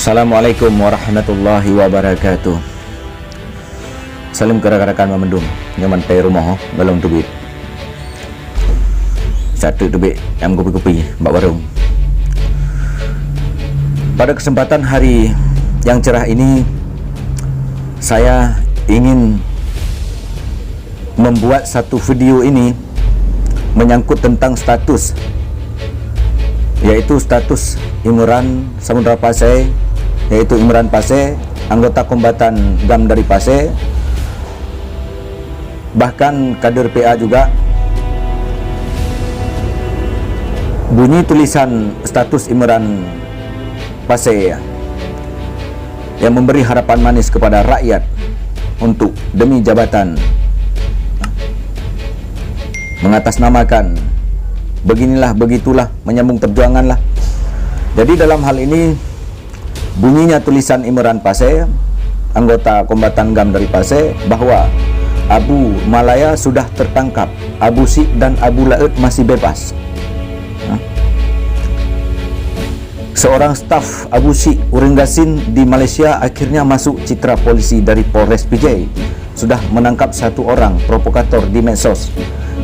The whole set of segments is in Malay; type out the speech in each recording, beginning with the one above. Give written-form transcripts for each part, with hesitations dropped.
Assalamualaikum warahmatullahi wabarakatuh. Salam ke rakan-rakan memendung nyaman pai rumah balong tubit. Satu tubit yang kopi-kopi bak warung. Pada kesempatan hari yang cerah ini, saya ingin membuat satu video ini menyangkut tentang status, yaitu status Imran Samudra Pasai, yaitu Imran Pasai, anggota kombatan GAM dari Pasai, bahkan kader PA juga. Bunyi tulisan status Imran Pasai yang memberi harapan manis kepada rakyat untuk demi jabatan, mengatasnamakan beginilah begitulah, menyambung perjuangan lah. Jadi dalam hal ini bunyinya tulisan Imran Pasai, anggota kombatan GAM dari Pasai, bahwa Abu Malaya sudah tertangkap, Abu Sik dan Abu Laut masih bebas. Seorang staf Abu Sik Uringgasin di Malaysia akhirnya masuk citra polisi dari Polres PJ. Sudah menangkap satu orang provokator di medsos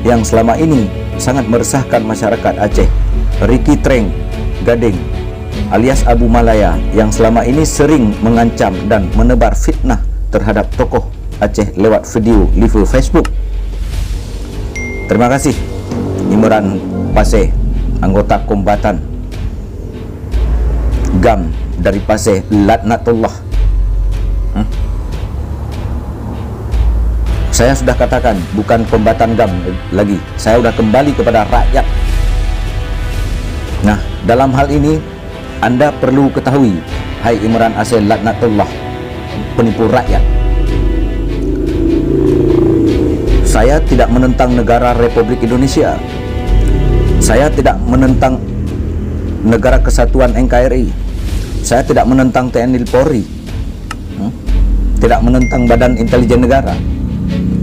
yang selama ini sangat meresahkan masyarakat Aceh, Ricky Treng Gading alias Abu Malaya, yang selama ini sering mengancam dan menebar fitnah terhadap tokoh Aceh lewat video live Facebook. Terima kasih Imran Pasai, anggota kombatan GAM dari Pasai, laknatullah. Saya sudah katakan bukan kombatan GAM lagi, saya sudah kembali kepada rakyat. Nah, dalam hal ini Anda perlu ketahui, hai Imran Pasai laknatullah, penipu rakyat. Saya tidak menentang negara Republik Indonesia. Saya tidak menentang Negara Kesatuan NKRI. Saya tidak menentang TNI Polri. Tidak menentang Badan Intelijen Negara.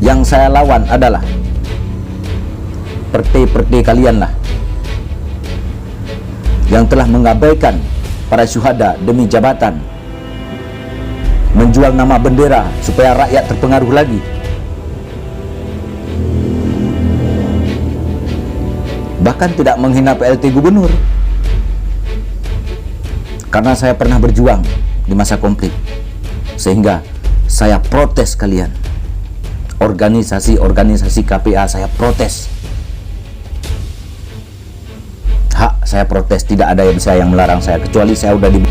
Yang saya lawan adalah partai-partai kalian lah, yang telah mengabaikan para syuhada demi jabatan, menjual nama bendera supaya rakyat terpengaruh lagi. Bahkan tidak menghina PLT Gubernur. Karena saya pernah berjuang di masa konflik, sehingga saya protes kalian. Organisasi-organisasi KPA saya protes. Hak saya protes, tidak ada yang bisa yang melarang saya, kecuali saya udah di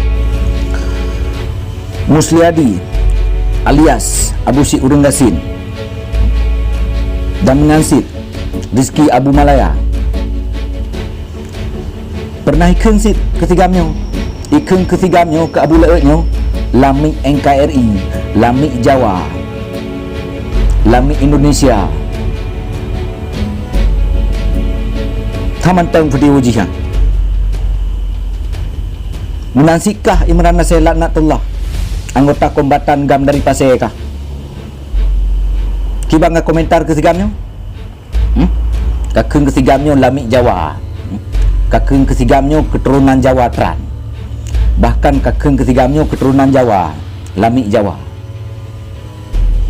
Musliadi alias Abu Sik Uringgasin dan mengansit Rizky Abu Malaya pernah ikeng sit ketigamnya, ikeng ketigamnya ke Abu Lautnya Lamik NKRI, Lamik Jawa, Lamik Indonesia. Taman tang video jihan. Menansikah Imran Pasai laknatullah, anggota kombatan GAM dari Pasai kah? Kibang komentar ketigamnya? Kakeng ketigamnya Lamik Jawa. Kakeng ketigamnya keturunan Jawa Tran. Bahkan kakeng ketigamnya keturunan Jawa, Lamik Jawa.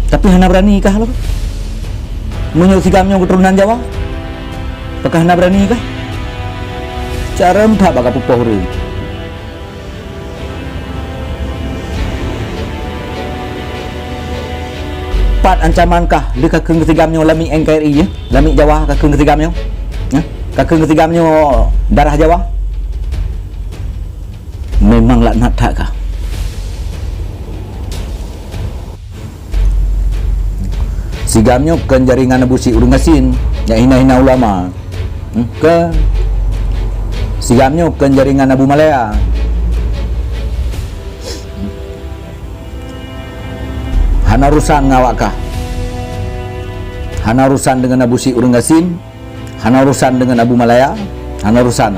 Tapi hana berani kah lo? Menyuruh ketigamnya keturunan Jawa? Apakah hana berani kah? Cara entah baka pupuh rin. Pat ancaman kah li kakeng ketigamnya Lamik NKRI ya? Lamik Jawa kakeng ketigamnya? Kakeng ketigamnya darah Jawa? Memang laknat tak kah? Sigamnya kan jaringan Abu Sik Uringgasin yang hina-hina ulama. Ke sigamnya kan jaringan Abu Malaya. Hana urusan ngawak kah? Hana urusan dengan Abu Sik Uringgasin, hana urusan dengan Abu Malaya, hana urusan.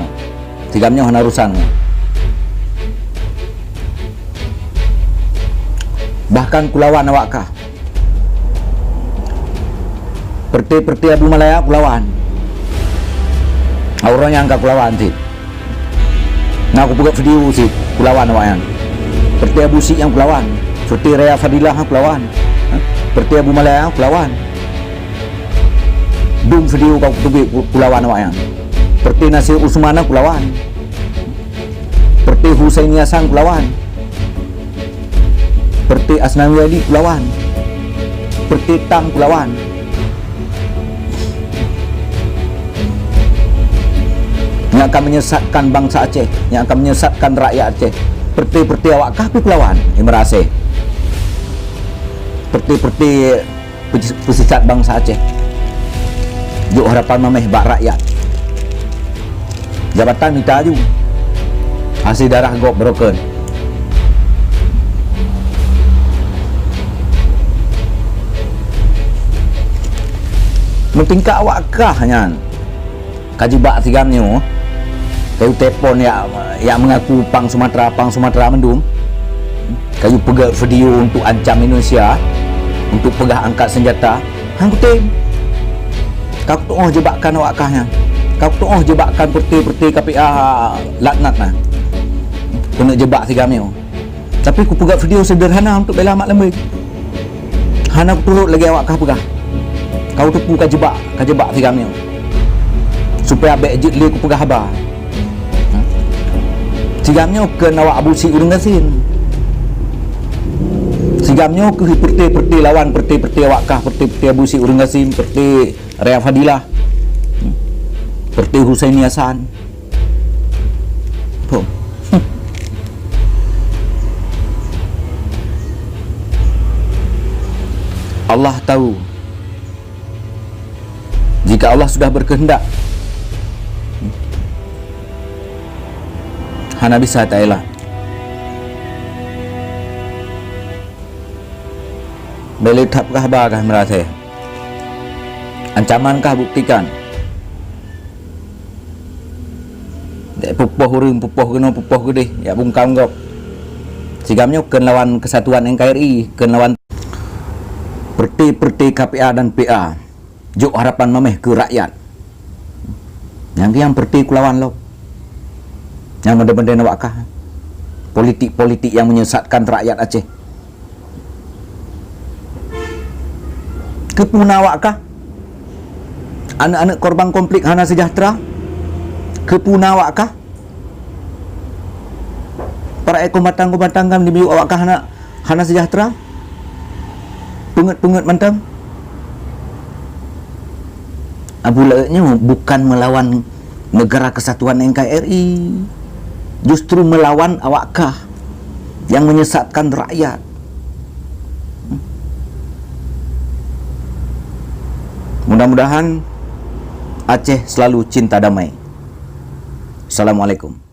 Tigamnya hana urusan. Bahkan kulawan awak kah? Perti Abu Malaya kulawan. Orang yang angkat kulawan sih. Nah aku buka video sih kulawan awak yang. Seperti Abu Syik yang pelawan, seperti Raya Fadilah yang pelawan, seperti Abu Malaya yang pelawan. Dum video kau tunggu pelawan awak yang. Seperti Nasir Usman yang pelawan. Seperti Husaini Hasan pelawan. Seperti Asnawi Ali pelawan. Seperti Tang pelawan. Yang akan menyesatkan bangsa Aceh, yang akan menyesatkan rakyat Aceh. Seperti awak kah pelawan Imrase. Seperti pesisat bangsa Aceh. Juk harapan mameh bak rakyat. Jabatan minta aju. Hasil darah gok broken. Mentingkah awak kah hanya kajibak tigamnya. Kayu telefon yang mengaku pang Sumatera mendung. Kayu pegang video untuk ancam Indonesia, untuk pegah angkat senjata. Hang kuting. Kau tu jebakan awak kahnya. Kau tu jebakan perti KPA laknat nah. Kena jebak tigamnya. Tapi aku pegang video sederhana untuk bela mak lembik. Hana aku turut lagi awak kah pegah. Kau tu pun kajebak tigamnya. Supaya abek jitli aku pegah habar. Sigamnya ke nawak Abu Syik Urang Gasin. Sigamnya ke perti lawan perti awak kah, perti Abu Syik Urang Gasin, perti Raya Fadilah, perti Husaini Hasan. Allah tahu. Jika Allah sudah berkehendak, hana bisa ta'ala. Belitap kah bakah merasa? Ancaman kah buktikan? Dek pupoh urung pupoh kena pupoh gede ya bungkam gop. Sigamnya ken lawan kesatuan NKRI, ken lawan perti KPA dan PA. Juk harapan mameh ke rakyat. Yang perti kulawan lo. Yang benda-benda nak kah? Politik-politik yang menyesatkan rakyat Aceh. Kepuna awak kah? Anak-anak korban konflik hana sejahtera? Kepuna awak kah? Para kombatan-kombatan kan dibiuk awak kah hana sejahtera? Pungut-pungut mantang? Abulatnya bukan melawan negara kesatuan NKRI, justru melawan awakkah yang menyesatkan rakyat. Mudah-mudahan Aceh selalu cinta damai. Assalamualaikum.